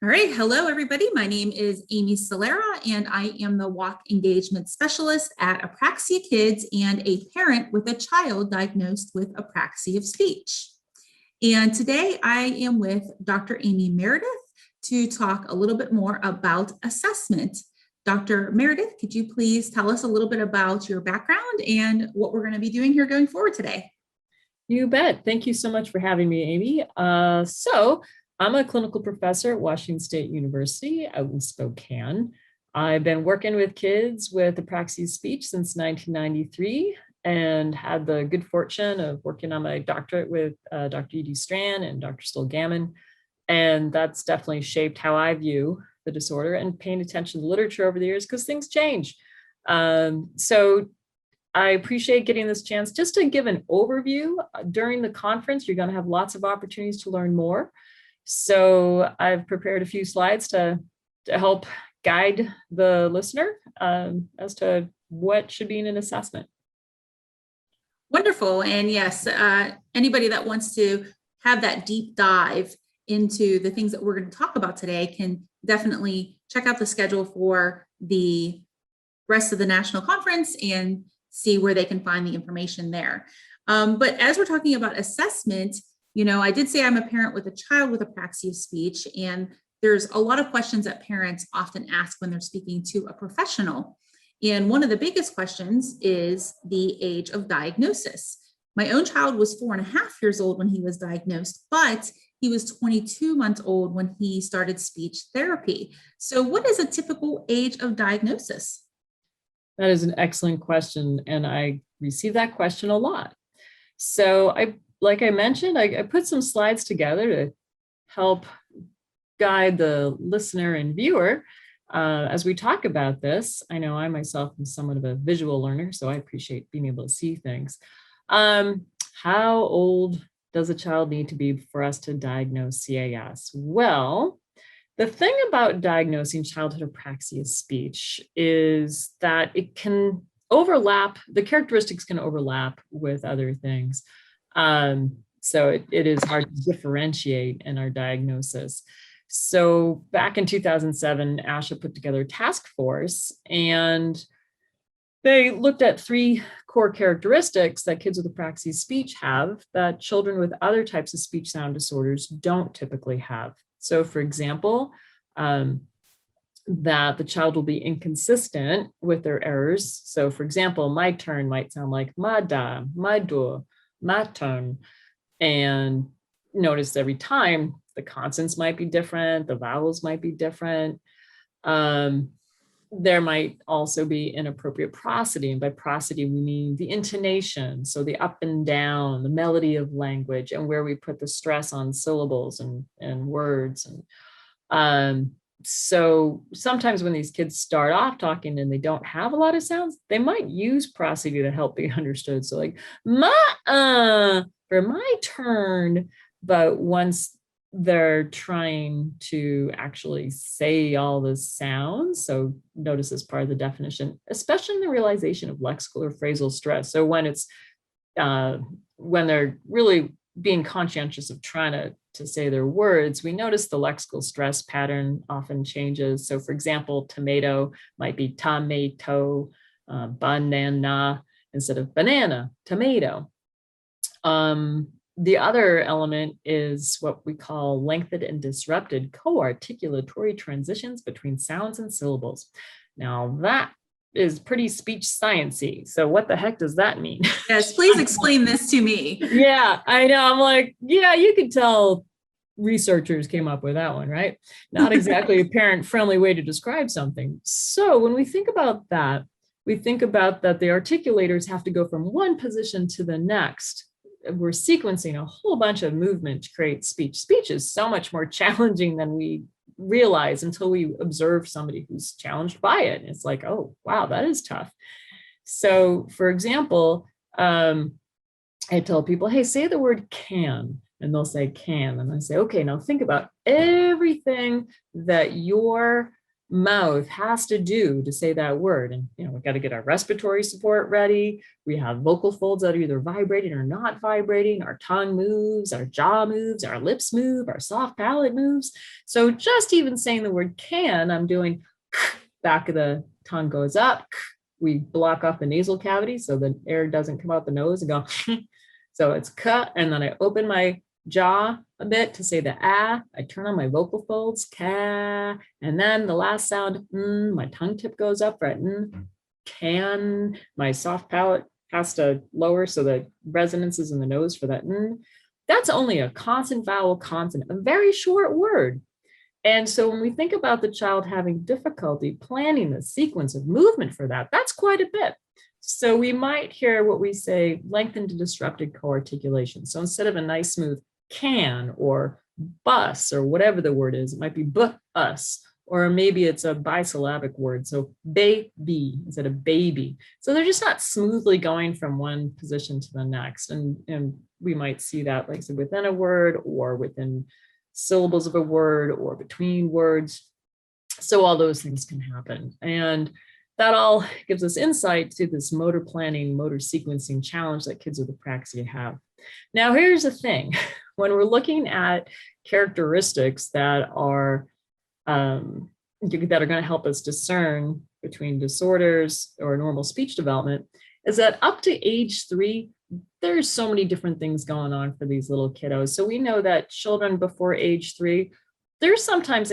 All right. Hello, everybody. My name is Amy Solera, and I am the Walk Engagement Specialist at Apraxia Kids and a parent with a child diagnosed with apraxia of speech. And today I am with Dr. Amy Meredith to talk a little bit more about assessment. Dr. Meredith, could you please tell us a little bit about your background and what we're going to be doing here going forward today? You bet. Thank you so much for having me, Amy. I'm a clinical professor at Washington State University out in Spokane. I've been working with kids with apraxia of speech since 1993 and had the good fortune of working on my doctorate with Dr. E.D. Strand and Dr. Stoll Gammon. And that's definitely shaped how I view the disorder and paying attention to the literature over the years because things change. So I appreciate getting this chance just to give an overview. During the conference, you're going to have lots of opportunities to learn more. So I've prepared a few slides to help guide the listener as to what should be in an assessment. Wonderful. And yes, anybody that wants to have that deep dive into the things that we're going to talk about today can definitely check out the schedule for the rest of the national conference and see where they can find the information there. But as we're talking about assessment, I did say I'm a parent with a child with apraxia of speech, and there's a lot of questions that parents often ask when they're speaking to a professional. And one of the biggest questions is the age of diagnosis. My own child was 4.5 years old when he was diagnosed, but he was 22 months old when he started speech therapy. So what is a typical age of diagnosis? That is an excellent question, and I receive that question a lot. So like I mentioned, I put some slides together to help guide the listener and viewer as we talk about this. I know I myself am somewhat of a visual learner, so I appreciate being able to see things. How old does a child need to be for us to diagnose CAS? Well, the thing about diagnosing childhood apraxia of speech is that it can overlap, the characteristics can overlap with other things. So it is hard to differentiate in our diagnosis. So back in 2007, ASHA put together a task force, and they looked at 3 core characteristics that kids with apraxia of speech have that children with other types of speech sound disorders don't typically have. So for example, that the child will be inconsistent with their errors. So for example, my turn might sound like mada, madu, my turn. And notice every time the consonants might be different, the vowels might be different. There might also be inappropriate prosody. And by prosody, we mean the intonation. So the up and down, the melody of language, and where we put the stress on syllables and words. And so sometimes when these kids start off talking and they don't have a lot of sounds, they might use prosody to help be understood. So like, for my turn. But once they're trying to actually say all the sounds, so notice as part of the definition, especially in the realization of lexical or phrasal stress. So when it's when they're really being conscientious of trying to say their words, we notice the lexical stress pattern often changes. So for example, tomato might be tomato, banana instead of banana, tomato. The other element is what we call lengthened and disrupted co-articulatory transitions between sounds and syllables. Now that is pretty speech sciencey. So what the heck does that mean? Yes, please explain this to me. Yeah, I know. I'm like, yeah, you could tell researchers came up with that one, right? Not exactly a parent-friendly way to describe something. So when we think about that, we think about that the articulators have to go from one position to the next. We're sequencing a whole bunch of movement to create speech. Speech is so much more challenging than we realize until we observe somebody who's challenged by it. And it's like, oh, wow, that is tough. So for example, I tell people, hey, say the word can, and they'll say can. And I say, okay, now think about everything that your mouth has to do to say that word. And, we've got to get our respiratory support ready. We have vocal folds that are either vibrating or not vibrating. Our tongue moves, our jaw moves, our lips move, our soft palate moves. So just even saying the word can, I'm doing back of the tongue goes up. We block off the nasal cavity so the air doesn't come out the nose and go. So it's cut, and then I open my jaw a bit to say the ah. I turn on my vocal folds, ka, and then the last sound, my tongue tip goes up for can. My soft palate has to lower so the resonance is in the nose for that. That's only a consonant, vowel, consonant, a very short word. And so when we think about the child having difficulty planning the sequence of movement for that, that's quite a bit. So we might hear what we say lengthened to disrupted co-articulation. So instead of a nice smooth can or bus or whatever the word is, it might be bus, or maybe it's a bisyllabic word. So baby instead of baby. So they're just not smoothly going from one position to the next. And we might see that, like I said, within a word or within syllables of a word or between words. So all those things can happen. And that all gives us insight to this motor planning, motor sequencing challenge that kids with apraxia have. Now, here's the thing. When we're looking at characteristics that are going to help us discern between disorders or normal speech development, is that up to age 3, there's so many different things going on for these little kiddos. So we know that children before age 3, there's sometimes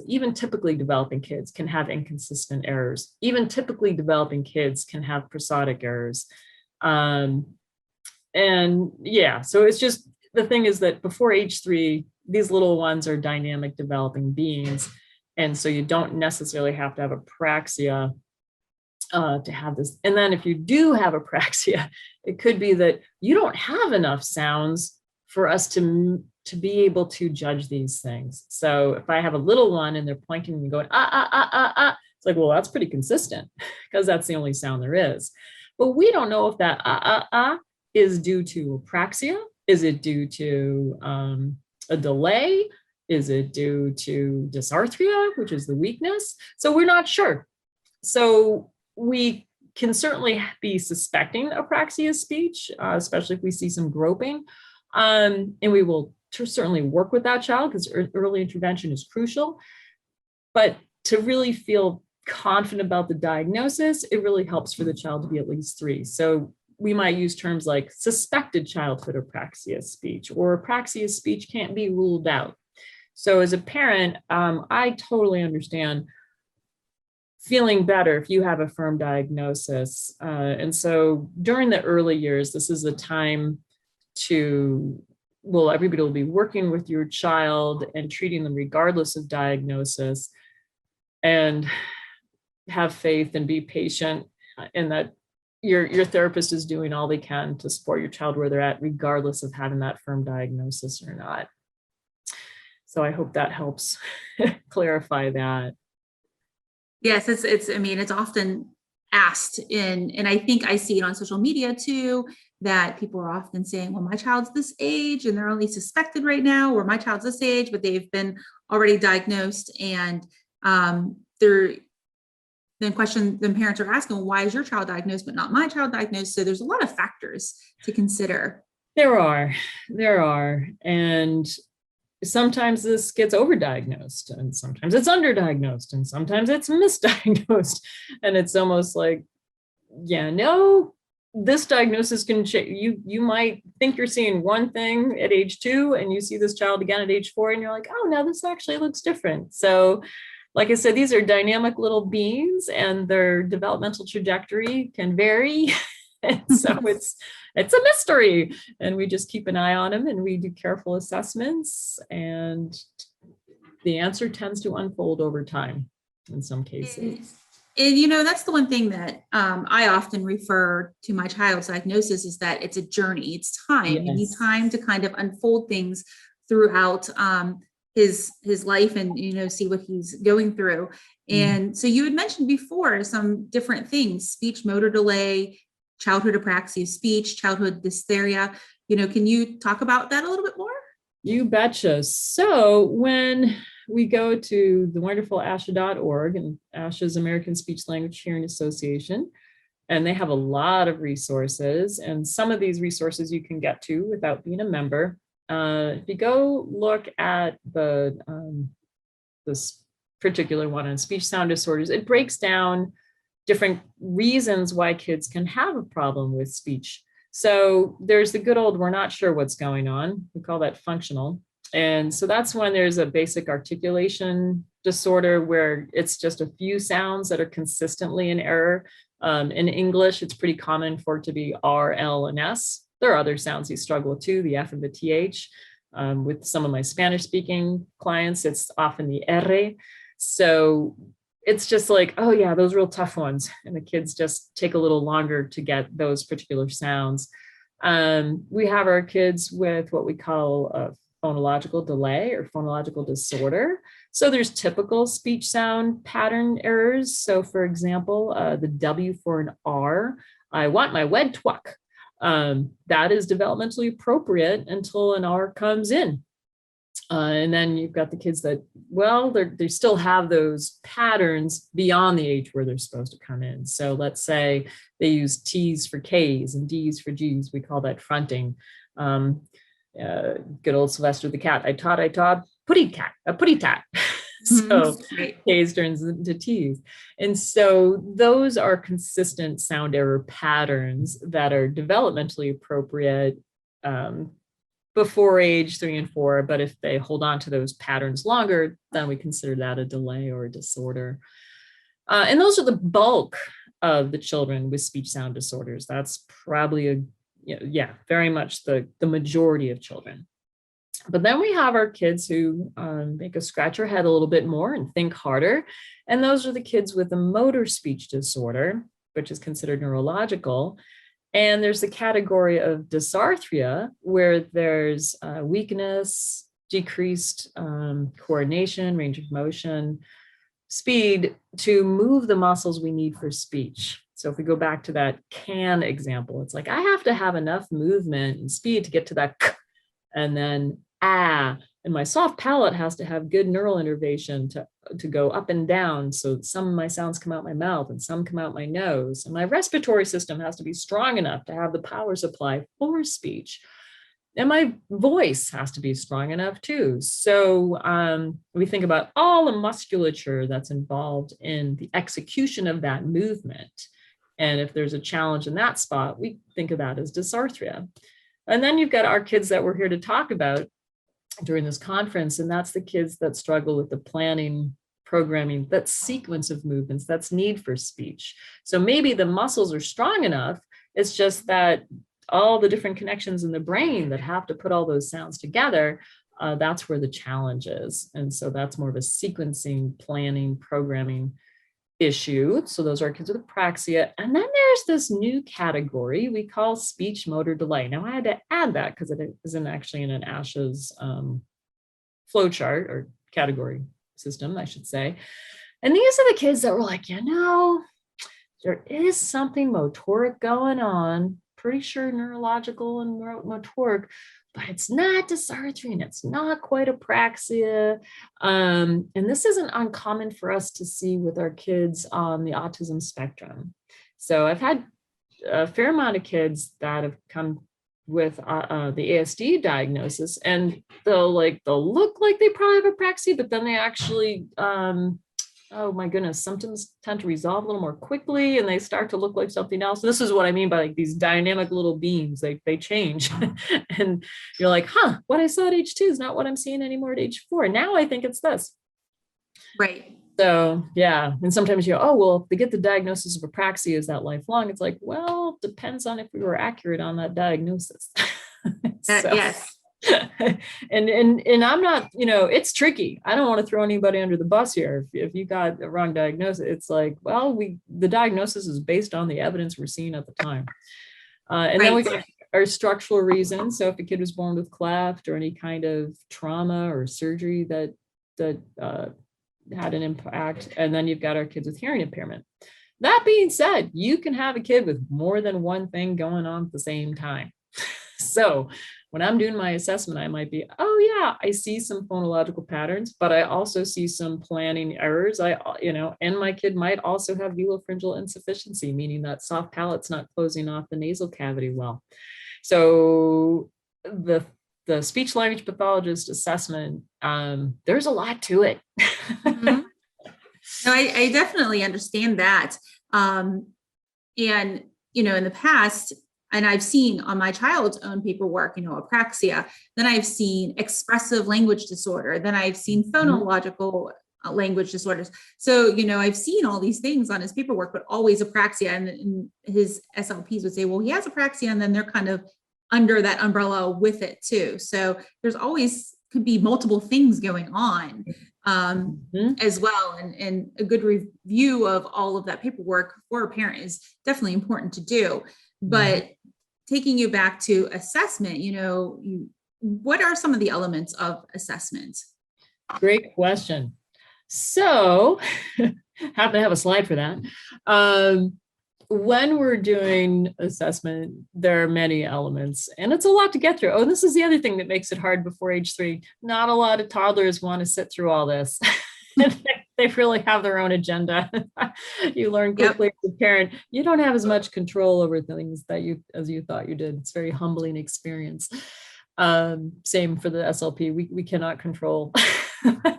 even typically developing kids can have inconsistent errors. Even typically developing kids can have prosodic errors. And yeah, so it's just, the thing is that before age 3, these little ones are dynamic developing beings. And so you don't necessarily have to have apraxia to have this. And then if you do have apraxia, it could be that you don't have enough sounds for us to be able to judge these things. So if I have a little one and they're pointing and going, it's like, well, that's pretty consistent because that's the only sound there is. But we don't know if that is due to apraxia. Is it due to a delay? Is it due to dysarthria, which is the weakness? So we're not sure. So we can certainly be suspecting apraxia speech, especially if we see some groping. And we will certainly work with that child because early intervention is crucial. But to really feel confident about the diagnosis, it really helps for the child to be at least 3. So we might use terms like suspected childhood apraxia speech, or apraxia speech can't be ruled out. So as a parent, I totally understand feeling better if you have a firm diagnosis. And so during the early years, this is the time to, well, everybody will be working with your child and treating them regardless of diagnosis, and have faith and be patient, and that your therapist is doing all they can to support your child where they're at, regardless of having that firm diagnosis or not. So I hope that helps clarify that. Yes, it's often asked and I think I see it on social media too, that people are often saying, well, my child's this age and they're only suspected right now, or my child's this age, but they've been already diagnosed. And then parents are asking, well, why is your child diagnosed, but not my child diagnosed? So there's a lot of factors to consider. There are. And sometimes this gets overdiagnosed, and sometimes it's underdiagnosed, and sometimes it's misdiagnosed. And it's almost like, yeah, no, this diagnosis can change. You might think you're seeing one thing at age 2, and you see this child again at age 4, and you're like, oh, now this actually looks different. So like I said, these are dynamic little beings, and their developmental trajectory can vary. And so it's a mystery, and we just keep an eye on them, and we do careful assessments, and the answer tends to unfold over time in some cases. And that's the one thing that I often refer to my child's diagnosis, is that it's a journey. It's time. Yes. You need time to kind of unfold things throughout his life and see what he's going through. And so you had mentioned before some different things: speech motor delay, childhood apraxia speech, childhood dysarthria. Can you talk about that a little bit more? You betcha. So when we go to the wonderful ASHA.org, and ASHA's American Speech Language Hearing Association. And they have a lot of resources. And some of these resources you can get to without being a member. If you go look at this particular one on speech sound disorders, it breaks down different reasons why kids can have a problem with speech. So there's the good old, we're not sure what's going on. We call that functional. And so that's when there's a basic articulation disorder where it's just a few sounds that are consistently in error. In English, it's pretty common for it to be R, L, and S. There are other sounds you struggle with too, the F and the TH. With some of my Spanish speaking clients, it's often the R. So it's just like, oh yeah, those real tough ones. And the kids just take a little longer to get those particular sounds. We have our kids with what we call a phonological delay or phonological disorder. So there's typical speech sound pattern errors. So for example, the W for an R, I want my wed twuck. That is developmentally appropriate until an R comes in. And then you've got the kids that, well, they still have those patterns beyond the age where they're supposed to come in. So let's say they use T's for K's and D's for G's. We call that fronting. Good old Sylvester the cat. I taught, putty cat, a putty tat. So K's turns into T's. And so those are consistent sound error patterns that are developmentally appropriate before age 3 and 4. But if they hold on to those patterns longer, then we consider that a delay or a disorder. And those are the bulk of the children with speech sound disorders. That's probably very much the majority of children. But then we have our kids who make us scratch our head a little bit more and think harder. And those are the kids with a motor speech disorder, which is considered neurological. And there's the category of dysarthria, where there's weakness, decreased coordination, range of motion, speed to move the muscles we need for speech. So if we go back to that can example, it's like, I have to have enough movement and speed to get to that k, and then ah, and my soft palate has to have good neural innervation to go up and down. So some of my sounds come out my mouth and some come out my nose. And my respiratory system has to be strong enough to have the power supply for speech. And my voice has to be strong enough too. So we think about all the musculature that's involved in the execution of that movement. And if there's a challenge in that spot, we think of that as dysarthria. And then you've got our kids that we're here to talk about during this conference, and that's the kids that struggle with the planning, programming, that sequence of movements, that's need for speech. So maybe the muscles are strong enough, it's just that all the different connections in the brain that have to put all those sounds together, that's where the challenge is. And so that's more of a sequencing, planning, programming issue. So those are kids with apraxia. And then there's this new category we call speech motor delay. Now I had to add that because it isn't actually in an ASHA's flow chart or category system, I should say. And these are the kids that were like, there is something motoric going on, pretty sure neurological and motoric, but it's not dysarthria and it's not quite apraxia. And this isn't uncommon for us to see with our kids on the autism spectrum. So I've had a fair amount of kids that have come with the ASD diagnosis, and they'll look like they probably have apraxia, but then they actually, oh my goodness, symptoms tend to resolve a little more quickly and they start to look like something else. This is what I mean by like these dynamic little beams, they change. And you're like, what I saw at age 2 is not what I'm seeing anymore at age 4. Now I think it's this. Right. So yeah. And sometimes you go, oh, well, if they get the diagnosis of apraxia, is that lifelong? It's like, well, depends on if we were accurate on that diagnosis. Yes. And I'm not, it's tricky. I don't want to throw anybody under the bus here. If you got a wrong diagnosis, it's like, well, the diagnosis is based on the evidence we're seeing at the time. And then we got our structural reasons. So if a kid was born with cleft or any kind of trauma or surgery that had an impact, and then you've got our kids with hearing impairment. That being said, you can have a kid with more than one thing going on at the same time. So when I'm doing my assessment, I might be, oh yeah, I see some phonological patterns, but I also see some planning errors. And my kid might also have velopharyngeal insufficiency, meaning that soft palate's not closing off the nasal cavity well. So the speech language pathologist assessment, there's a lot to it. Mm-hmm. No, I definitely understand that. And, in the past, and I've seen on my child's own paperwork, apraxia, then I've seen expressive language disorder, then I've seen phonological language disorders. So, I've seen all these things on his paperwork, but always apraxia. And his SLPs would say, well, he has apraxia, and then they're kind of under that umbrella with it too. So there's always could be multiple things going on as well. And a good review of all of that paperwork for a parent is definitely important to do. But taking you back to assessment, what are some of the elements of assessment? Great question. So happen to have a slide for that. When we're doing assessment, there are many elements, and it's a lot to get through. Oh, this is the other thing that makes it hard before age 3. Not a lot of toddlers want to sit through all this. They really have their own agenda. You learn quickly as a parent, you don't have as much control over things as you thought you did. It's a very humbling experience. Same for the SLP. We cannot control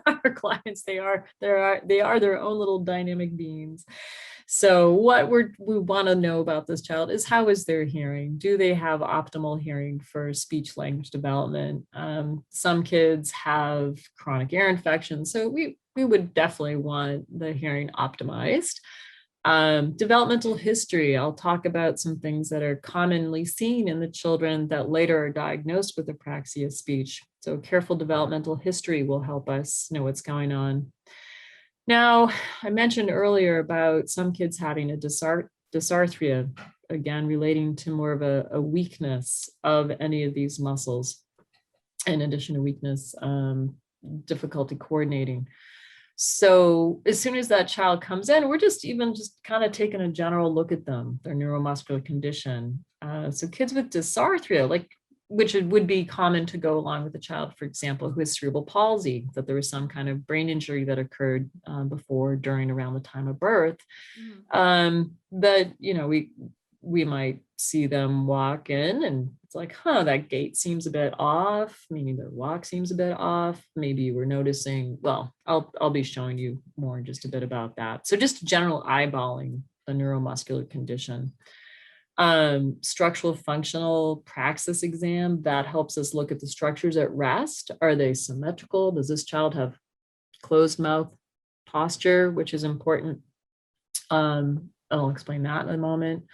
our clients. They are their own little dynamic beings. So what we want to know about this child is, how is their hearing? Do they have optimal hearing for speech language development? Some kids have chronic ear infections, so we would definitely want the hearing optimized. Developmental history, I'll talk about some things that are commonly seen in the children that later are diagnosed with apraxia speech. So careful developmental history will help us know what's going on. Now, I mentioned earlier about some kids having a dysarthria, again, relating to more of a weakness of any of these muscles. In addition to weakness, difficulty coordinating. So as soon as that child comes in, we're just kind of taking a general look at them, their neuromuscular condition. So kids with dysarthria, which would be common to go along with a child, for example, who has cerebral palsy, that there was some kind of brain injury that occurred before, during, around the time of birth. That, we might see them walk in and it's like, that gait seems a bit off, meaning their walk seems a bit off. Maybe we're noticing, well, I'll be showing you more in just a bit about that. So just general eyeballing the neuromuscular condition. Structural functional praxis exam, that helps us look at the structures at rest. Are they symmetrical? Does this child have closed mouth posture, which is important? I'll explain that in a moment.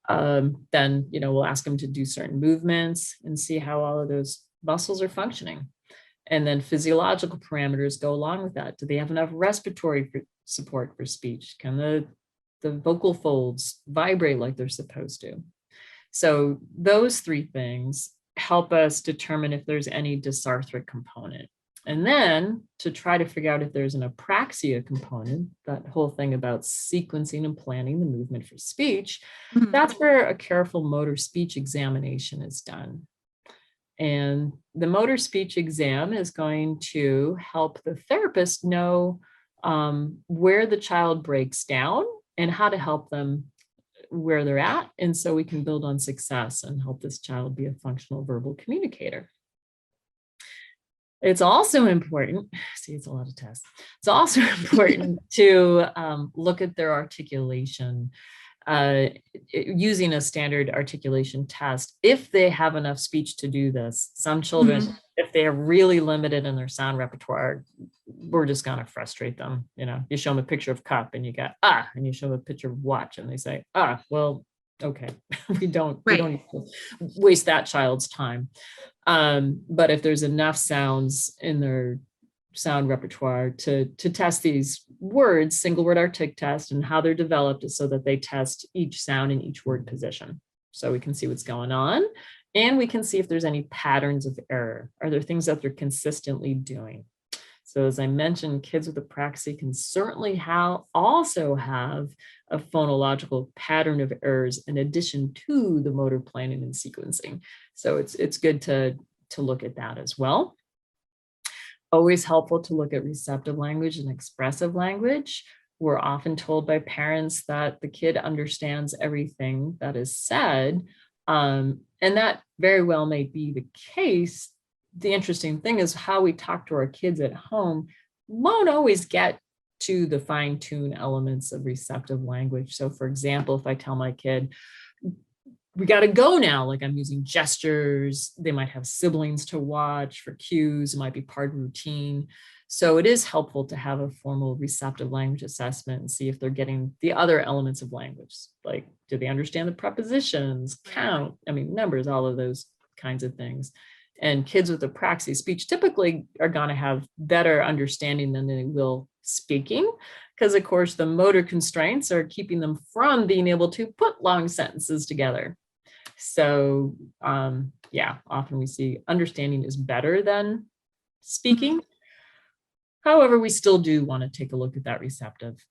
Then, we'll ask them to do certain movements and see how all of those muscles are functioning. And then physiological parameters go along with that. Do they have enough respiratory support for speech? Can the vocal folds vibrate like they're supposed to? So those 3 things help us determine if there's any dysarthric component. And then to try to figure out if there's an apraxia component, that whole thing about sequencing and planning the movement for speech, that's where a careful motor speech examination is done. And the motor speech exam is going to help the therapist know where the child breaks down and how to help them where they're at. And so we can build on success and help this child be a functional verbal communicator. It's also important, it's a lot of tests. It's also important to look at their articulation using a standard articulation test, if they have enough speech to do this. Some children, if they are really limited in their sound repertoire, we're just going to frustrate them. You show them a picture of cup and you get, and you show them a picture of watch and they say, well, okay, we don't waste that child's time. But if there's enough sounds in their sound repertoire to test these words, single word artic test, and how they're developed is so that they test each sound in each word position. So we can see what's going on, and we can see if there's any patterns of error. Are there things that they're consistently doing? So as I mentioned, kids with apraxia can certainly also have a phonological pattern of errors in addition to the motor planning and sequencing. So it's good to look at that as well. Always helpful to look at receptive language and expressive language. We're often told by parents that the kid understands everything that is said. And that very well may be the case. The interesting thing is how we talk to our kids at home won't always get to the fine-tuned elements of receptive language. So for example, if I tell my kid, we got to go now, like I'm using gestures, they might have siblings to watch for cues, it might be part of routine. So it is helpful to have a formal receptive language assessment and see if they're getting the other elements of language, like do they understand the prepositions, count, I mean, numbers, all of those kinds of things. And kids with apraxia speech typically are going to have better understanding than they will speaking, because of course the motor constraints are keeping them from being able to put long sentences together. So yeah, often we see understanding is better than speaking. However, we still do want to take a look at that receptive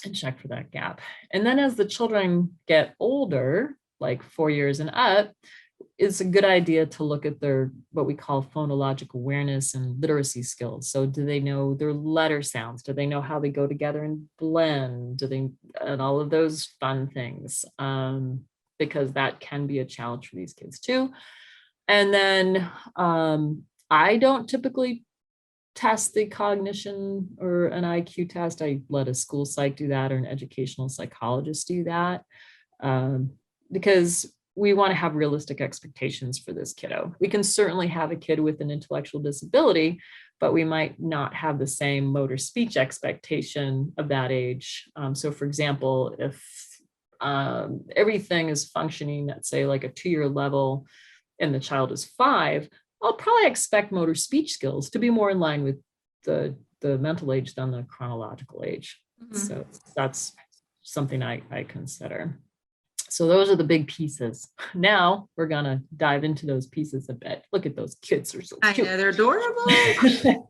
and check for that gap. And then as the children get older, like 4 years and up, it's a good idea to look at their what we call phonologic awareness and literacy skills. So do they know their letter sounds? Do they know how they go together and blend? Do they, and all of those fun things, because that can be a challenge for these kids too. And then I don't typically test the cognition or an IQ test. I let a school psych do that or an educational psychologist do that, because we want to have realistic expectations for this kiddo. We can certainly have a kid with an intellectual disability, but we might not have the same motor speech expectation of that age. So for example, if everything is functioning at say like a 2-year level and the child is 5, I'll probably expect motor speech skills to be more in line with the mental age than the chronological age. So that's something I consider. So those are the big pieces. Now we're gonna dive into those pieces a bit. Look at those kids, they're so cute. I know, they're adorable.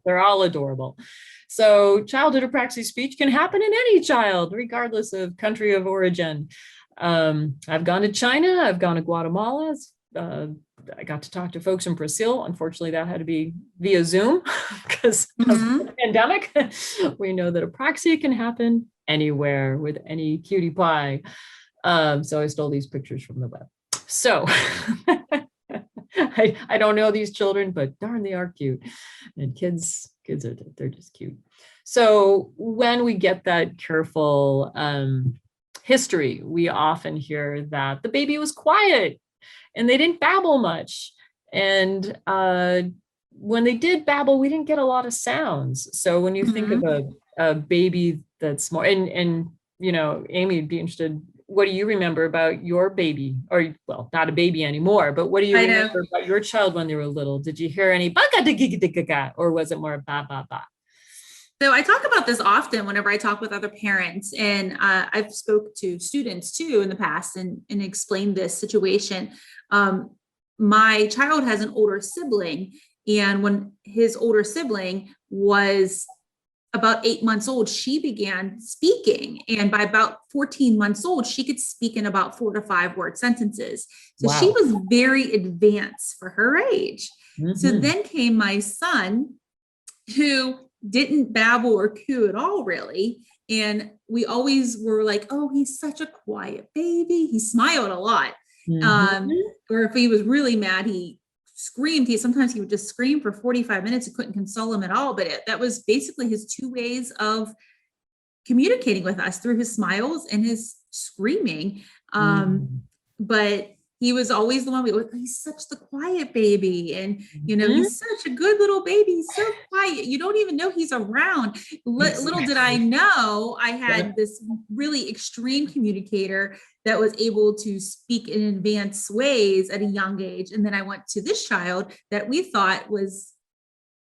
They're all adorable. So childhood apraxia speech can happen in any child, regardless of country of origin. I've gone to China, I've gone to Guatemala. I got to talk to folks in Brazil. Unfortunately, that had to be via Zoom because of the pandemic. We know that apraxia can happen anywhere with any cutie pie. So I stole these pictures from the web. So I don't know these children, but darn, they are cute. And kids they're just cute. So when we get that careful history, we often hear that the baby was quiet and they didn't babble much. And when they did babble, we didn't get a lot of sounds. So when you think of a baby that's more, and you know, Amy would be interested, what do you remember about your baby? Or, well, not a baby anymore, but what do you remember about your child when they were little? Did you hear any ba-ga-da-ga-ga-ga-ga, or was it more ba ba ba? So I talk about this often whenever I talk with other parents, and I've spoke to students too in the past and explained this situation. My child has an older sibling, and when his older sibling was about 8 months old, she began speaking. And by about 14 months old, she could speak in about 4 to 5 word sentences. So she was very advanced for her age. So then came my son, who didn't babble or coo at all, really. And we always were like, oh, he's such a quiet baby. He smiled a lot. Or if he was really mad, he screamed. Sometimes he would just scream for 45 minutes. You couldn't console him at all. But that was basically his 2 ways of communicating with us, through his smiles and his screaming. But he was always the one we were, he's such the quiet baby. And, you know, he's such a good little baby. He's so quiet. You don't even know he's around. Little did I know I had this really extreme communicator that was able to speak in advanced ways at a young age. And then I went to this child that we thought was,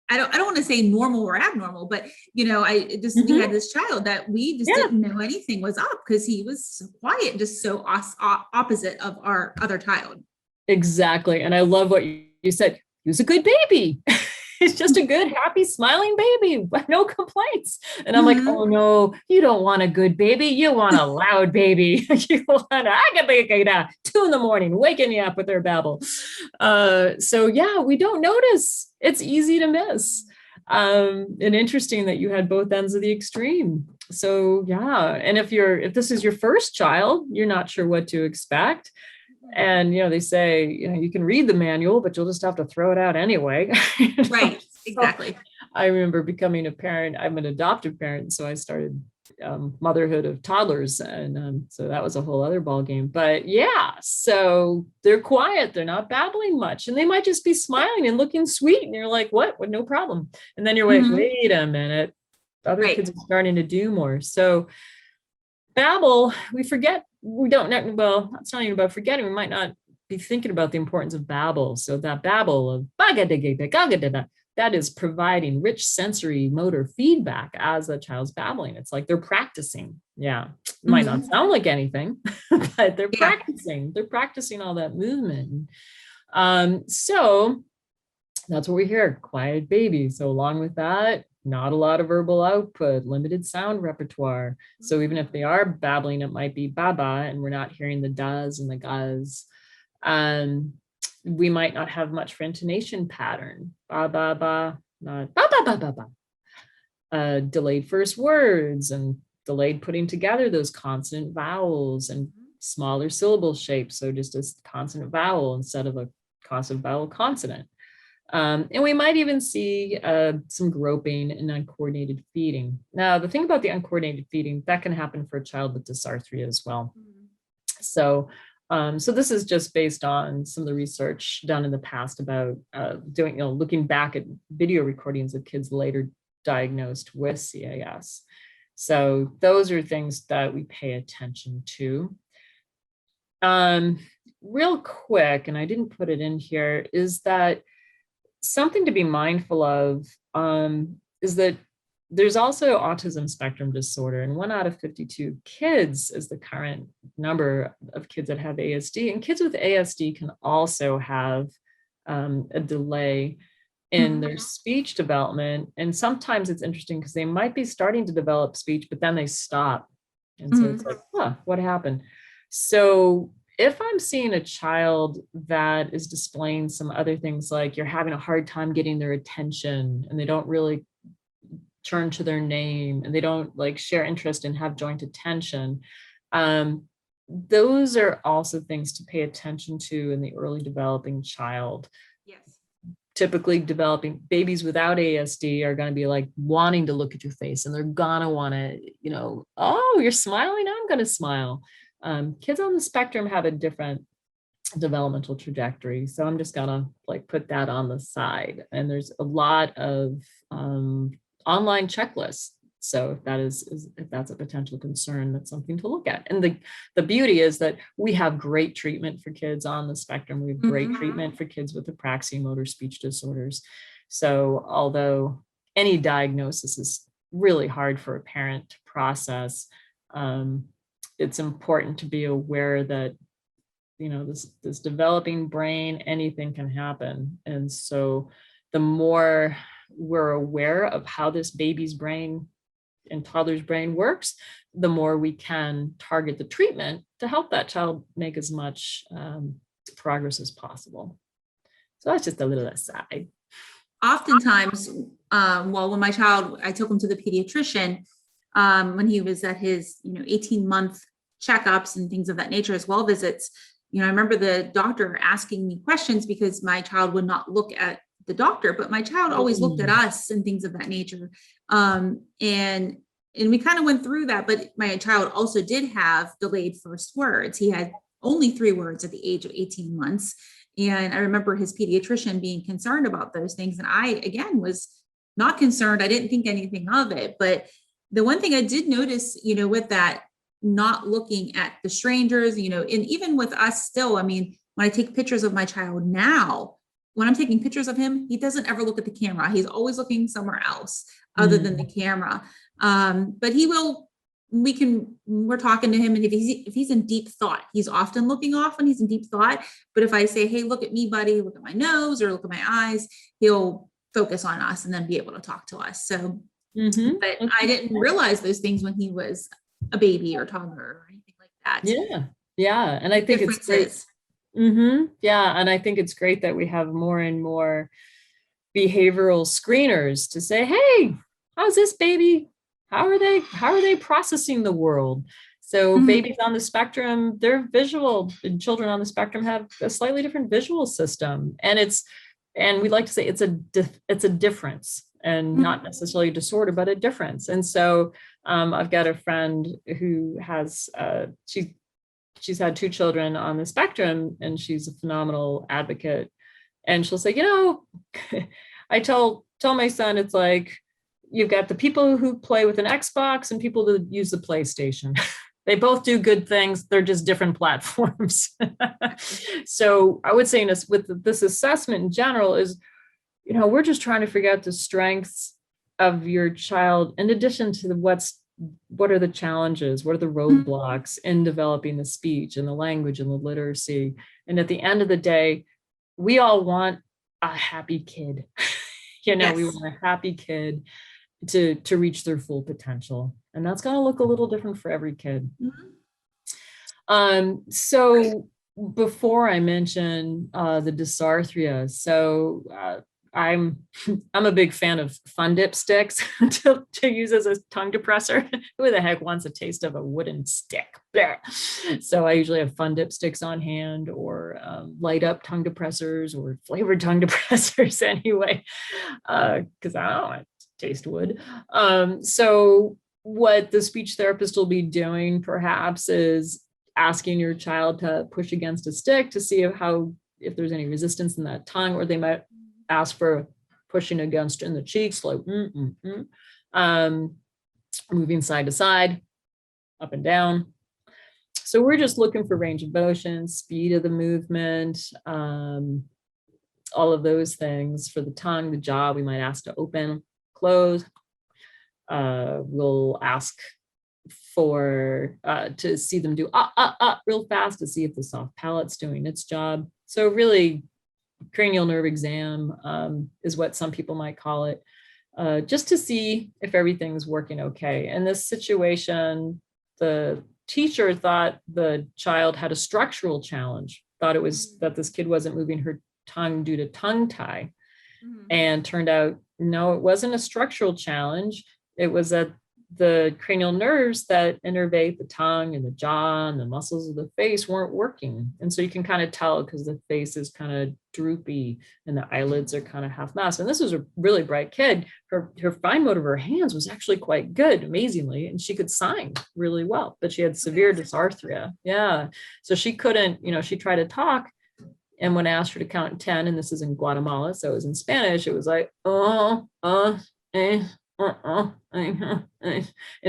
I don't want to say normal or abnormal, but, you know, we had this child that we just didn't know anything was up because he was so quiet, just so opposite of our other child. Exactly. And I love what you said. He was a good baby. He's just a good, happy, smiling baby, no complaints. And I'm like, Mhm. oh no, you don't want a good baby. You want a loud baby. You want a 2 a.m, waking you up with their babble. So yeah, we don't notice. It's easy to miss. And interesting that you had both ends of the extreme. So yeah, and if this is your first child, you're not sure what to expect. And, they say, you can read the manual, but you'll just have to throw it out anyway. Right, So exactly. I remember becoming a parent. I'm an adoptive parent, so I started motherhood of toddlers. And so that was a whole other ball game. But yeah, so they're quiet. They're not babbling much. And they might just be smiling and looking sweet. And you're like, what? No problem. And then you're like, Mhm. wait a minute. Other Right. kids are starting to do more. So babble, we forget, we don't know, well, that's not even about forgetting, we might not be thinking about the importance of babble. So that babble of that is providing rich sensory motor feedback as a child's babbling. It's like they're practicing. Yeah, it might not Mhm. sound like anything, but they're Yeah. practicing. They're practicing all that movement. So that's what we hear, quiet baby. So along with that, not a lot of verbal output, limited sound repertoire. So even if they are babbling, it might be baba, and we're not hearing the does and the guz. We might not have much for intonation pattern. Ba, ba, ba, not ba, ba, ba, ba, ba. Delayed first words and delayed putting together those consonant vowels and smaller syllable shapes. So just a consonant vowel instead of a consonant vowel consonant. And we might even see some groping and uncoordinated feeding. Now, the thing about the uncoordinated feeding, that can happen for a child with dysarthria as well. So this is just based on some of the research done in the past about looking back at video recordings of kids later diagnosed with CAS. So those are things that we pay attention to. Real quick, and I didn't put it in here, is that something to be mindful of is that there's also autism spectrum disorder, and 1 out of 52 kids is the current number of kids that have ASD. And kids with ASD can also have a delay in their speech development. And sometimes it's interesting because they might be starting to develop speech, but then they stop. And so it's like, what happened? So if I'm seeing a child that is displaying some other things, like you're having a hard time getting their attention and they don't really turn to their name and they don't like share interest and have joint attention, those are also things to pay attention to in the early developing child. Yes. Typically developing babies without ASD are going to be like wanting to look at your face, and they're going to want to, oh, you're smiling, I'm going to smile. Kids on the spectrum have a different developmental trajectory. So I'm just gonna put that on the side. And there's a lot of online checklists. So if that's a potential concern, that's something to look at. And the beauty is that we have great treatment for kids on the spectrum. We have great treatment for kids with apraxia, motor speech disorders. So although any diagnosis is really hard for a parent to process, it's important to be aware that this developing brain, anything can happen. And so the more we're aware of how this baby's brain and toddler's brain works, the more we can target the treatment to help that child make as much progress as possible. So that's just a little aside. Oftentimes, when my child, I took him to the pediatrician when he was at his 18-month checkups and things of that nature, as well visits. I remember the doctor asking me questions because my child would not look at the doctor, but my child always looked at us and things of that nature. And we kind of went through that, but my child also did have delayed first words. He had only 3 words at the age of 18 months. And I remember his pediatrician being concerned about those things. And I, again, was not concerned. I didn't think anything of it. But the one thing I did notice, with that, not looking at the strangers, and even with us still, I mean, when I take pictures of my child now, when I'm taking pictures of him, he doesn't ever look at the camera. He's always looking somewhere else other than the camera. But we're talking to him, and if he's in deep thought, he's often looking off when he's in deep thought. But if I say, hey, look at me, buddy, look at my nose or look at my eyes, he'll focus on us and then be able to talk to us. So, Mhm. but I didn't realize those things when he was a baby or toddler or anything like that. Yeah. Yeah. And I think it's great. Differences. Yeah. And I think it's great that we have more and more behavioral screeners to say, hey, how's this baby? How are they processing the world? So babies on the spectrum, they're visual, and children on the spectrum have a slightly different visual system. And we like to say it's a difference, and not necessarily a disorder, but a difference. And so I've got a friend who has she's had 2 children on the spectrum, and she's a phenomenal advocate. And she'll say, I tell my son, it's like, you've got the people who play with an Xbox and people who use the PlayStation. They both do good things. They're just different platforms. So I would say with this assessment in general is, we're just trying to figure out the strengths of your child in addition to what are the challenges, what are the roadblocks in developing the speech and the language and the literacy. And at the end of the day, we all want a happy kid. Yes. We want a happy kid to reach their full potential. And that's going to look a little different for every kid. So before I mention the dysarthria, so I'm a big fan of fun dip sticks to use as a tongue depressor. Who the heck wants a taste of a wooden stick? So I usually have fun dip sticks on hand, or light up tongue depressors, or flavored tongue depressors anyway, because I don't want to taste wood. So what the speech therapist will be doing perhaps is asking your child to push against a stick to see if there's any resistance in that tongue, or they might ask for pushing against in the cheeks, like moving side to side, up and down. So we're just looking for range of motion, speed of the movement, all of those things. For the tongue, the jaw, we might ask to open, close. We'll ask for to see them do real fast to see if the soft palate's doing its job. So really, cranial nerve exam is what some people might call it, just to see if everything's working okay. In this situation, the teacher thought the child had a structural challenge, thought it was that this kid wasn't moving her tongue due to tongue tie, and turned out, no, it wasn't a structural challenge. It was that the cranial nerves that innervate the tongue and the jaw and the muscles of the face weren't working. And so you can kind of tell because the face is kind of droopy and the eyelids are kind of half masked. And this was a really bright kid. Her fine motor of her hands was actually quite good, amazingly, and she could sign really well, but she had severe dysarthria. Yeah. So she couldn't, she tried to talk. And when I asked her to count 10, and this is in Guatemala, so it was in Spanish, it was like, and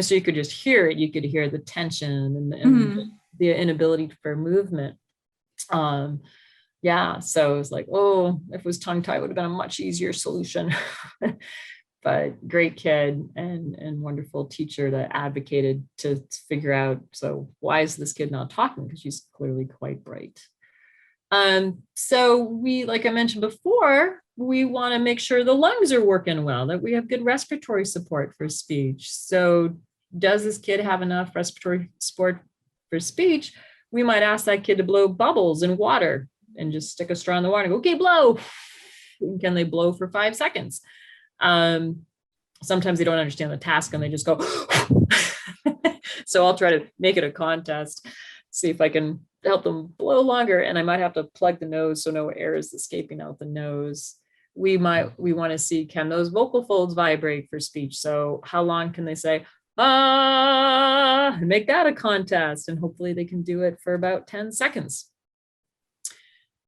so you could just hear it. You could hear the tension and the inability for movement. Yeah, so it was like, if it was tongue tie, it would have been a much easier solution. But great kid and wonderful teacher that advocated to figure out, so why is this kid not talking? Because she's clearly quite bright. So we, like I mentioned before, we want to make sure the lungs are working well, that we have good respiratory support for speech. So does this kid have enough respiratory support for speech? We might ask that kid to blow bubbles in water and just stick a straw in the water and go, okay, blow. Can they blow for 5 seconds? Sometimes they don't understand the task and they just go. So I'll try to make it a contest, see if I can help them blow longer, and I might have to plug the nose so no air is escaping out the nose. We want to see, can those vocal folds vibrate for speech? So how long can they say and make that a contest, and hopefully they can do it for about 10 seconds.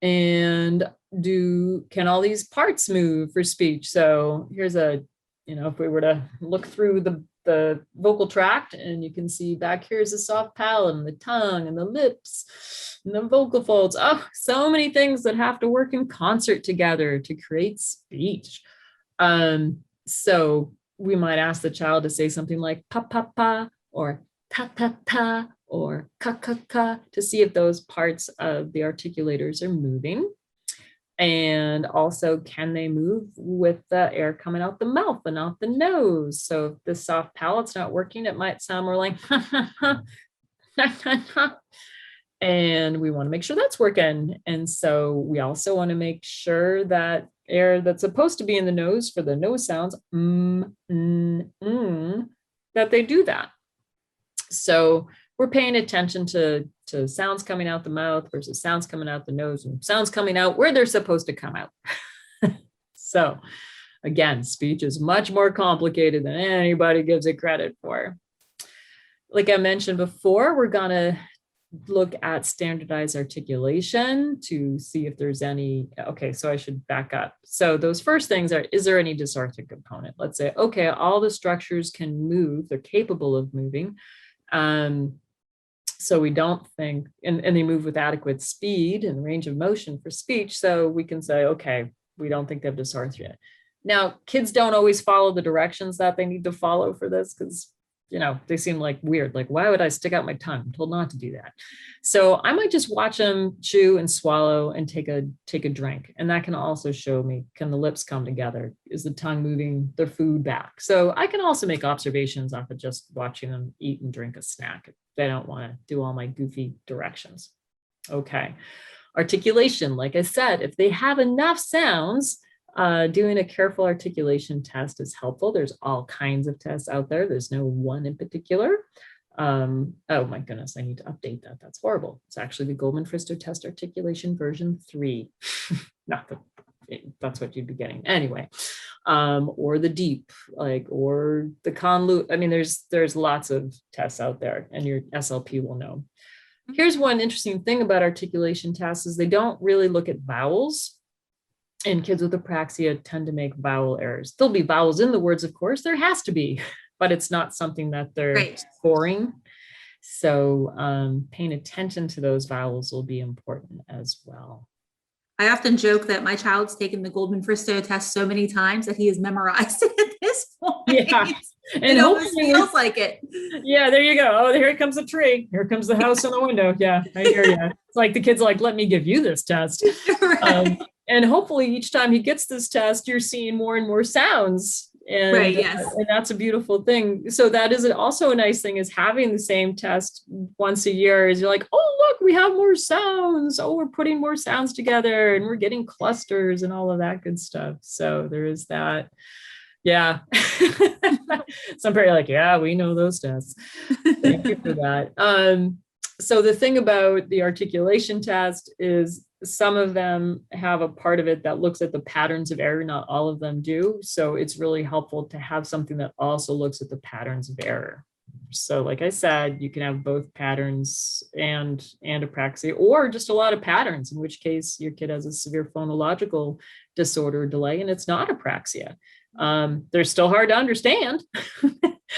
And can all these parts move for speech? So here's if we were to look through the vocal tract, and you can see back here is the soft palate and the tongue and the lips and the vocal folds. So many things that have to work in concert together to create speech. So we might ask the child to say something like pa pa pa, or ta ta ta, or ka ka ka, to see if those parts of the articulators are moving. And also, can they move with the air coming out the mouth and out the nose? So if the soft palate's not working, it might sound more like and we want to make sure that's working. And so we also want to make sure that air that's supposed to be in the nose for the nose sounds, that they do that. So we're paying attention to sounds coming out the mouth versus sounds coming out the nose, and sounds coming out where they're supposed to come out. So again, speech is much more complicated than anybody gives it credit for. Like I mentioned before, we're going to look at standardized articulation to see if there's any, okay, so I should back up. So those first things are, is there any dysarthric component? Let's say, okay, all the structures can move, they're capable of moving. So we don't think, and they move with adequate speed and range of motion for speech. So we can say, okay, we don't think they have dysarthria. Now, kids don't always follow the directions that they need to follow for this because, you know, they seem like weird. Like, why would I stick out my tongue? I'm told not to do that. So I might just watch them chew and swallow and take a drink. And that can also show me, can the lips come together? Is the tongue moving their food back? So I can also make observations off of just watching them eat and drink a snack if they don't want to do all my goofy directions. Okay. Articulation, like I said, if they have enough sounds, doing a careful articulation test is helpful. There's all kinds of tests out there. There's no one in particular. Oh my goodness, I need to update that. That's horrible. It's actually the Goldman-Fristow test articulation version 3. Not that that's what you'd be getting anyway. Or the deep, like, or the convolute. I mean, there's lots of tests out there, and your SLP will know. Here's one interesting thing about articulation tests is they don't really look at vowels. And kids with apraxia tend to make vowel errors. There'll be vowels in the words, of course, there has to be, but it's not something that they're scoring. So paying attention to those vowels will be important as well. I often joke that my child's taken the Goldman-Fristow test so many times that he has memorized it at this point. Yeah. And it almost feels like it. Yeah, there you go. Oh, here comes a tree. Here comes the house on the window. Yeah, I hear you. It's like the kid's like, let me give you this test. Right. And hopefully each time he gets this test, you're seeing more and more sounds. And, right, yes. And that's a beautiful thing. So that is also a nice thing, is having the same test once a year is you're like, oh, look, we have more sounds. Oh, we're putting more sounds together and we're getting clusters and all of that good stuff. So there is that. Yeah. Some people are like, yeah, we know those tests. Thank you for that. So the thing about the articulation test is some of them have a part of it that looks at the patterns of error. Not all of them do. So it's really helpful to have something that also looks at the patterns of error. So like I said, you can have both patterns and apraxia, or just a lot of patterns, in which case your kid has a severe phonological disorder delay and it's not apraxia. They're still hard to understand,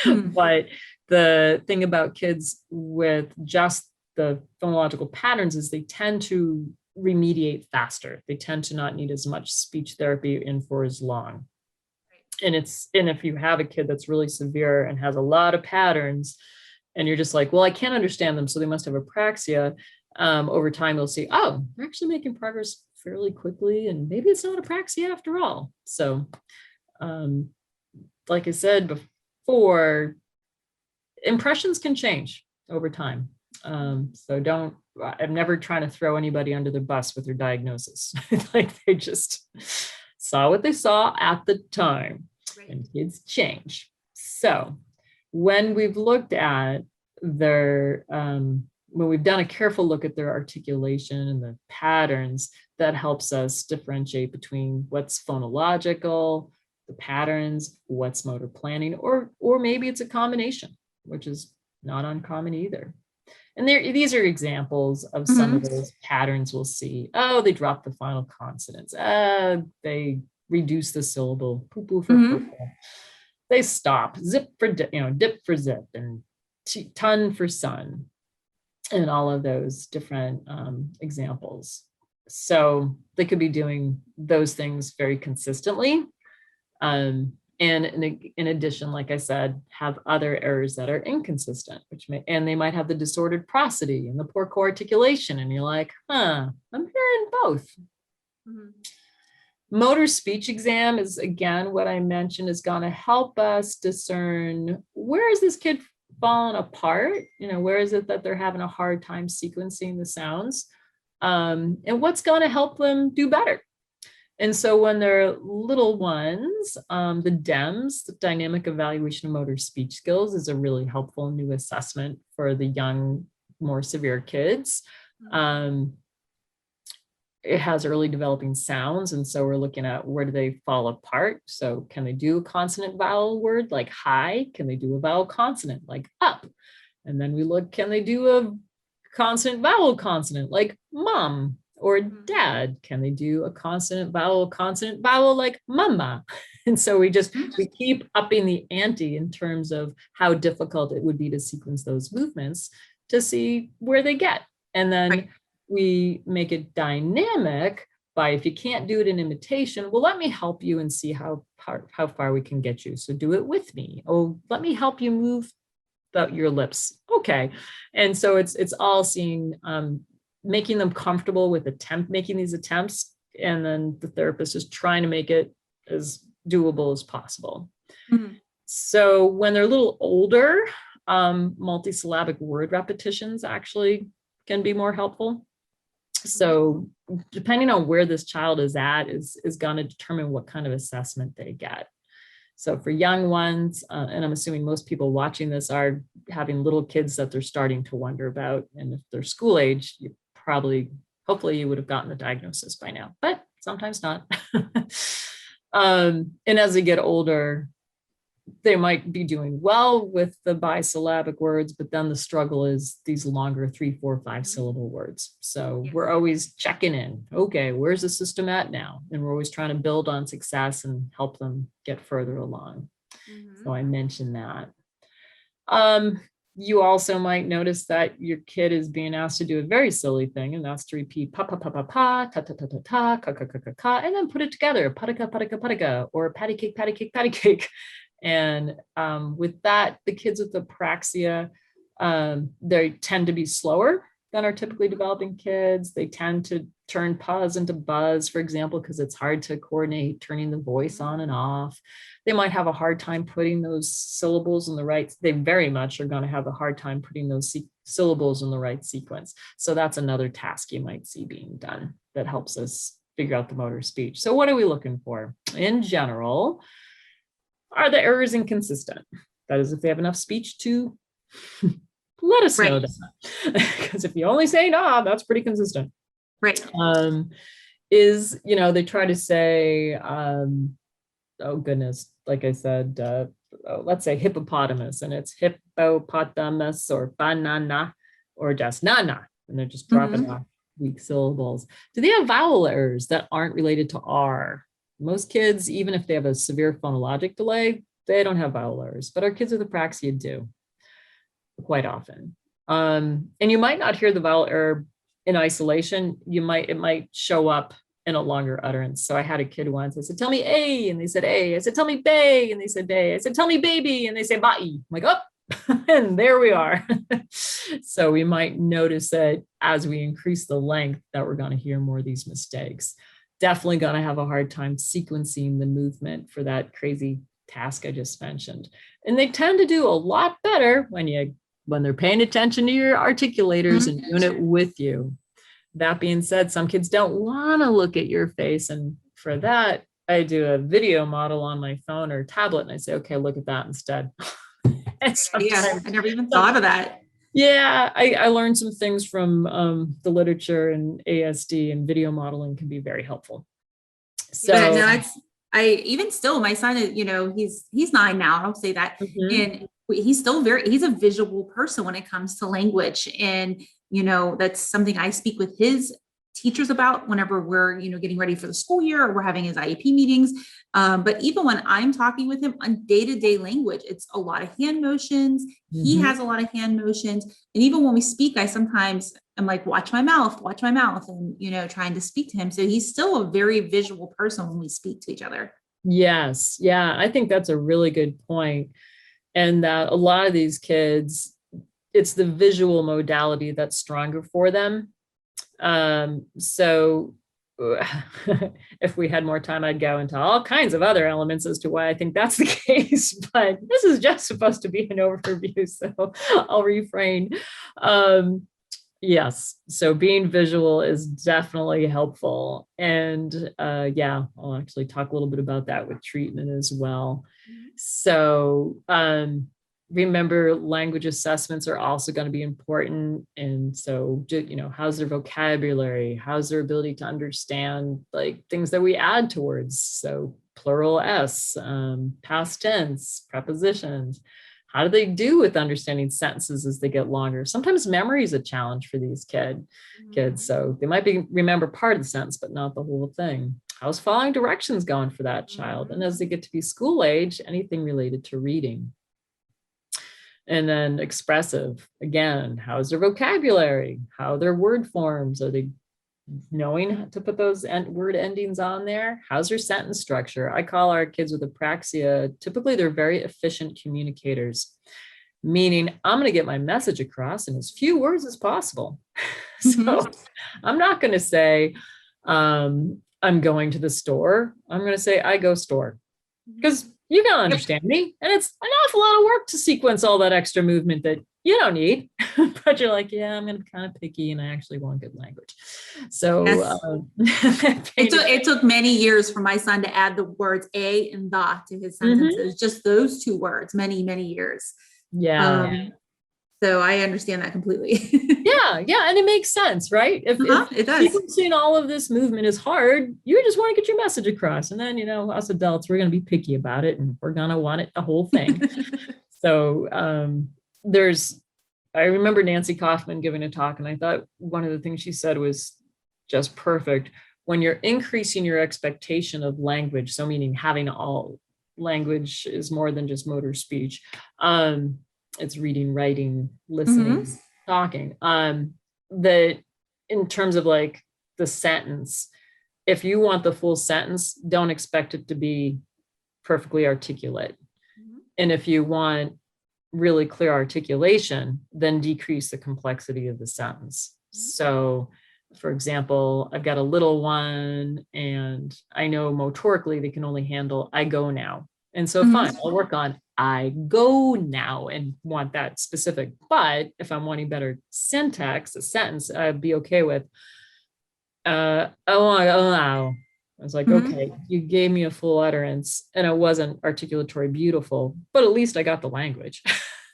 but the thing about kids with just the phonological patterns is they tend to remediate faster. They tend to not need as much speech therapy in for as long. And if you have a kid that's really severe and has a lot of patterns, and you're just like, well, I can't understand them, so they must have apraxia. Over time, you'll see, oh, they're actually making progress fairly quickly, and maybe it's not apraxia after all. So, like I said before, impressions can change over time. So I'm never trying to throw anybody under the bus with their diagnosis. Like, they just saw what they saw at the time, and kids change. So when we've looked at their, when we've done a careful look at their articulation and the patterns, that helps us differentiate between what's phonological, the patterns, what's motor planning, or maybe it's a combination, which is not uncommon either. And these are examples of some of those patterns we'll see. Oh, they drop the final consonants. They reduce the syllable. Poo-poo for purple. They stop. Zip for dip, dip for zip, and ton for sun, and all of those different examples. So they could be doing those things very consistently. And in addition, like I said, have other errors that are inconsistent, and they might have the disordered prosody and the poor co-articulation. And you're like, I'm hearing both. Mhm. Motor speech exam is, again, what I mentioned is going to help us discern, where is this kid falling apart? Where is it that they're having a hard time sequencing the sounds? And what's going to help them do better? And so when they're little ones, the DEMS, the Dynamic Evaluation of Motor Speech Skills, is a really helpful new assessment for the young, more severe kids. It has early developing sounds. And so we're looking at, where do they fall apart? So can they do a consonant vowel word like hi? Can they do a vowel consonant like up? And then we look, can they do a consonant vowel consonant like mom or dad? Can they do a consonant vowel like mama? And so we keep upping the ante in terms of how difficult it would be to sequence those movements to see where they get. And then we make it dynamic by, if you can't do it in imitation, well, let me help you and see how far we can get you. So do it with me. Oh, let me help you move your lips. Okay. And so it's all seeing, making them comfortable with making these attempts. And then the therapist is trying to make it as doable as possible. Mm-hmm. So when they're a little older, multisyllabic word repetitions actually can be more helpful. So depending on where this child is at is going to determine what kind of assessment they get. So for young ones, and I'm assuming most people watching this are having little kids that they're starting to wonder about. And if they're school age, hopefully you would have gotten the diagnosis by now, but sometimes not. And as they get older, they might be doing well with the bisyllabic words, but then the struggle is these longer 3, 4, 5 syllable words. So we're always checking in. Okay, where's the system at now? And we're always trying to build on success and help them get further along. So I mentioned that. You also might notice that your kid is being asked to do a very silly thing, and that's to repeat pa pa pa pa pa, ta ta ta ta ta, ka ka ka ka ka, and then put it together, patika patika patika, or patty cake patty cake patty cake. And with that, the kids with apraxia, they tend to be slower than our typically developing kids. They tend to turn pause into buzz, for example, because it's hard to coordinate turning the voice on and off. They might have a hard time putting those syllables in the right, they very much are going to have a hard time putting those syllables in the right sequence. So that's another task you might see being done that helps us figure out the motor speech. So what are we looking for? In general, are the errors inconsistent? That is, if they have enough speech to let us know that. Because if you only say nah, that's pretty consistent. Right. They try to say, oh goodness, like I said, let's say hippopotamus, and it's hippopotamus or banana or just nana, and they're just dropping off weak syllables. Do they have vowel errors that aren't related to R? Most kids, even if they have a severe phonologic delay, they don't have vowel errors, but our kids with apraxia do quite often. And you might not hear the vowel error in isolation. It might show up in a longer utterance. So I had a kid once, I said, tell me A, and they said A. I said, tell me bay, and they said bay. I said, tell me baby, and they say bai. I'm like, oh, and there we are. So we might notice that as we increase the length that we're going to hear more of these mistakes. Definitely going to have a hard time sequencing the movement for that crazy task I just mentioned. And they tend to do a lot better when they're paying attention to your articulators and doing it with you. That being said, some kids don't want to look at your face. And for that, I do a video model on my phone or tablet, and I say, okay, look at that instead. Yeah, I never even thought of that. Yeah, I learned some things from the literature, and ASD and video modeling can be very helpful. So even still, my son is, he's 9 now, I'll say that. And he's still he's a visual person when it comes to language. And, that's something I speak with his teachers about whenever we're, getting ready for the school year or we're having his IEP meetings. But even when I'm talking with him on day-to-day language, it's a lot of hand motions. He has a lot of hand motions. And even when we speak, I'm like, watch my mouth, and, trying to speak to him. So he's still a very visual person when we speak to each other. Yes. Yeah. I think that's a really good point. And that a lot of these kids, it's the visual modality that's stronger for them. So if we had more time, I'd go into all kinds of other elements as to why I think that's the case, but this is just supposed to be an overview, so I'll refrain. Yes, so being visual is definitely helpful. And yeah, I'll actually talk a little bit about that with treatment as well. So remember, language assessments are also going to be important. And so, you know, how's their vocabulary? How's their ability to understand like things that we add to words? So plural S, past tense, prepositions. How do they do with understanding sentences as they get longer? Sometimes memory is a challenge for these kids. So they might remember part of the sentence, but not the whole thing. How's following directions going for that child? And as they get to be school age, anything related to reading. And then expressive, again, how's their vocabulary? How are their word forms? Are they knowing to put those word endings on there? How's your sentence structure? I call our kids with apraxia, typically they're very efficient communicators, meaning I'm going to get my message across in as few words as possible. So I'm not going to say, I'm going to the store. I'm going to say, I go store, because you can understand me. And it's an awful lot of work to sequence all that extra movement that you don't need, but you're like, yeah, I'm going to be kind of picky and I actually want good language. So it took many years for my son to add the words a and the to his sentences, just those two words, many, many years. Yeah. So I understand that completely. Yeah. And it makes sense, right? If it does. Sequencing all of this movement is hard, you just want to get your message across. And then, you know, us adults, we're going to be picky about it and we're going to want it the whole thing. So I remember Nancy Kaufman giving a talk, and I thought one of the things she said was just perfect. When you're increasing your expectation of language, so meaning having all language is more than just motor speech. It's reading, writing, listening, talking. That in terms of like the sentence, if you want the full sentence, don't expect it to be perfectly articulate. And if you want really clear articulation, then decrease the complexity of the sentence. So, for example, I've got a little one and I know motorically they can only handle I go now. And so fine, I'll work on I go now and want that specific. But if I'm wanting better syntax, a sentence, I'd be okay with I want to go now. I was like, okay, you gave me a full utterance and it wasn't articulatory beautiful, but at least I got the language.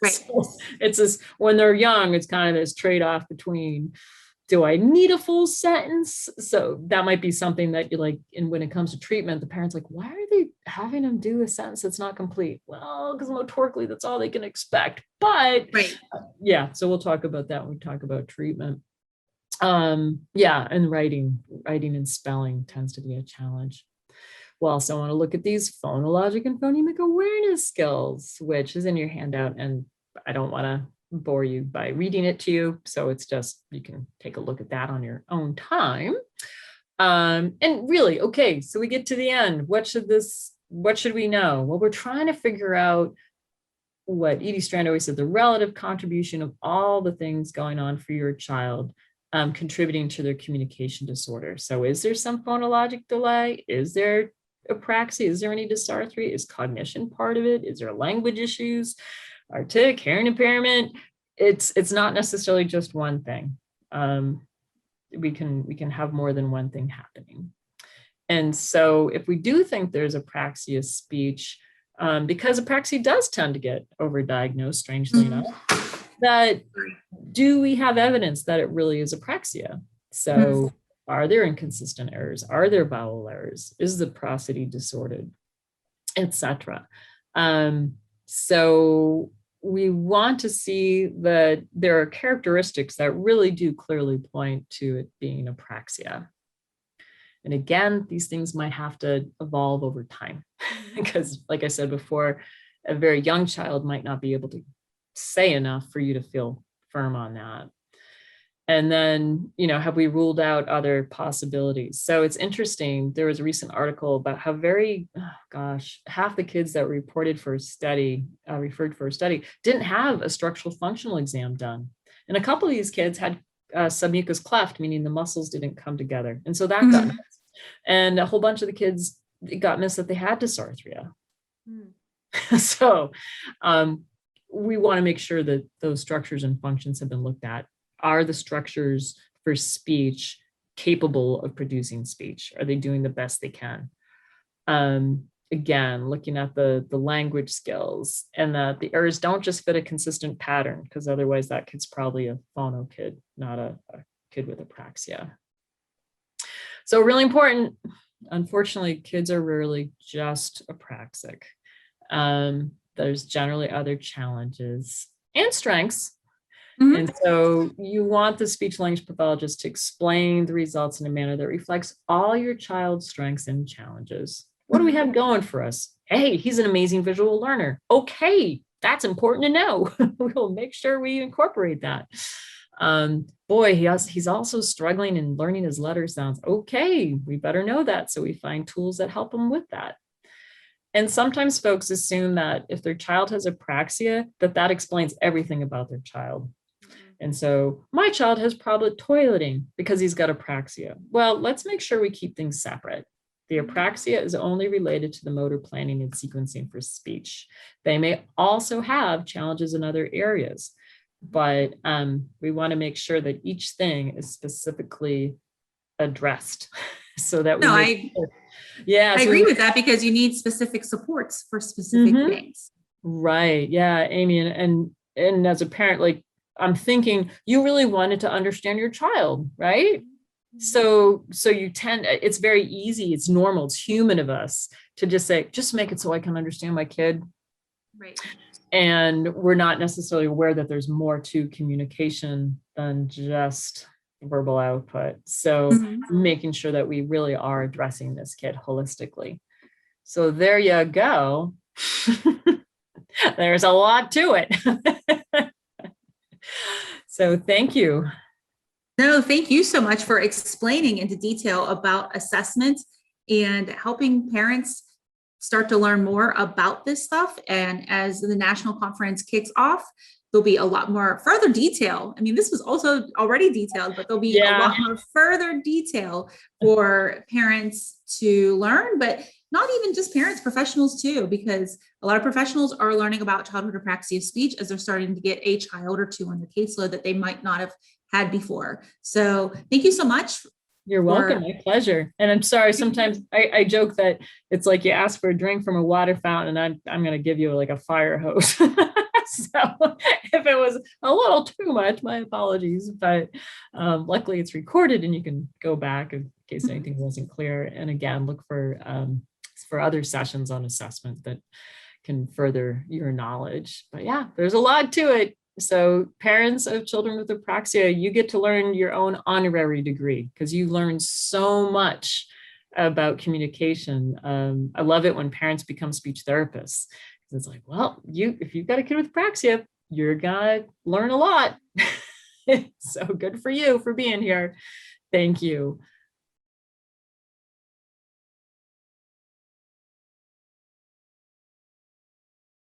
Right. So it's this, when they're young, it's kind of this trade-off between, do I need a full sentence? So that might be something that you like, and when it comes to treatment, the parents like, why are they having them do a sentence that's not complete? Well, because motorically, that's all they can expect. But yeah, so we'll talk about that when we talk about treatment. And writing and spelling tends to be a challenge. We'll also want to look at these phonologic and phonemic awareness skills, which is in your handout, and I don't want to bore you by reading it to you, so it's just, you can take a look at that on your own time. And really, okay, so we get to the end. What should we know? Well, we're trying to figure out what Edie Strand always said, the relative contribution of all the things going on for your child contributing to their communication disorder. So is there some phonologic delay? Is there apraxia? Is there any dysarthria? Is cognition part of it? Is there language issues? Artic, hearing impairment? It's not necessarily just one thing. We can have more than one thing happening. And so if we do think there's apraxia speech, because apraxia does tend to get overdiagnosed, strangely enough, that do we have evidence that it really is apraxia? So are there inconsistent errors? Are there vowel errors? Is the prosody disordered, etc.? So we want to see that there are characteristics that really do clearly point to it being apraxia. And again, these things might have to evolve over time because, like I said before, a very young child might not be able to say enough for you to feel firm on that. And then, have we ruled out other possibilities? So it's interesting. There was a recent article about how half the kids that referred for a study didn't have a structural functional exam done. And a couple of these kids had submucous cleft, meaning the muscles didn't come together. And so that got And a whole bunch of the kids got missed that they had dysarthria. Mm. So we want to make sure that those structures and functions have been looked at. Are the structures for speech capable of producing speech? Are they doing the best they can? Again, looking at the language skills, and that the errors don't just fit a consistent pattern, because otherwise that kid's probably a phono kid, not a kid with apraxia. So really important. Unfortunately, kids are rarely just apraxic. There's generally other challenges and strengths. Mhm. And so you want the speech language pathologist to explain the results in a manner that reflects all your child's strengths and challenges. What do we have going for us? Hey, he's an amazing visual learner. Okay, that's important to know. We'll make sure we incorporate that. Boy, he's also struggling in learning his letter sounds. Okay, we better know that. So we find tools that help him with that. And sometimes folks assume that if their child has apraxia, that explains everything about their child. And so my child has problem toileting because he's got apraxia. Well, let's make sure we keep things separate. The apraxia is only related to the motor planning and sequencing for speech. They may also have challenges in other areas, but we want to make sure that each thing is specifically addressed so that we No, I agree with that, because you need specific supports for specific things. Right. Yeah, Amy. And as a parent, like, I'm thinking you really wanted to understand your child, right? So you tend, it's very easy. It's normal. It's human of us to just say, just make it so I can understand my kid. Right. And we're not necessarily aware that there's more to communication than just verbal output. So making sure that we really are addressing this kid holistically. So there you go. There's a lot to it. So thank you. No, thank you so much for explaining into detail about assessment and helping parents start to learn more about this stuff. And as the national conference kicks off, there'll be a lot more further detail. I mean, this was also already detailed, but there'll be a lot more further detail for parents to learn, but not even just parents, professionals too, because a lot of professionals are learning about childhood apraxia of speech as they're starting to get a child or two on their caseload that they might not have had before. So thank you so much. You're welcome. My pleasure. And I'm sorry, sometimes I joke that it's like you ask for a drink from a water fountain and I'm going to give you like a fire hose. So if it was a little too much, my apologies, but luckily it's recorded and you can go back in case anything wasn't clear. And again, look for other sessions on assessment that can further your knowledge. But yeah, there's a lot to it. So parents of children with apraxia, you get to learn your own honorary degree because you learn so much about communication. I love it when parents become speech therapists. It's like, well, if you've got a kid with apraxia, you're gonna learn a lot. So good for you for being here. Thank you.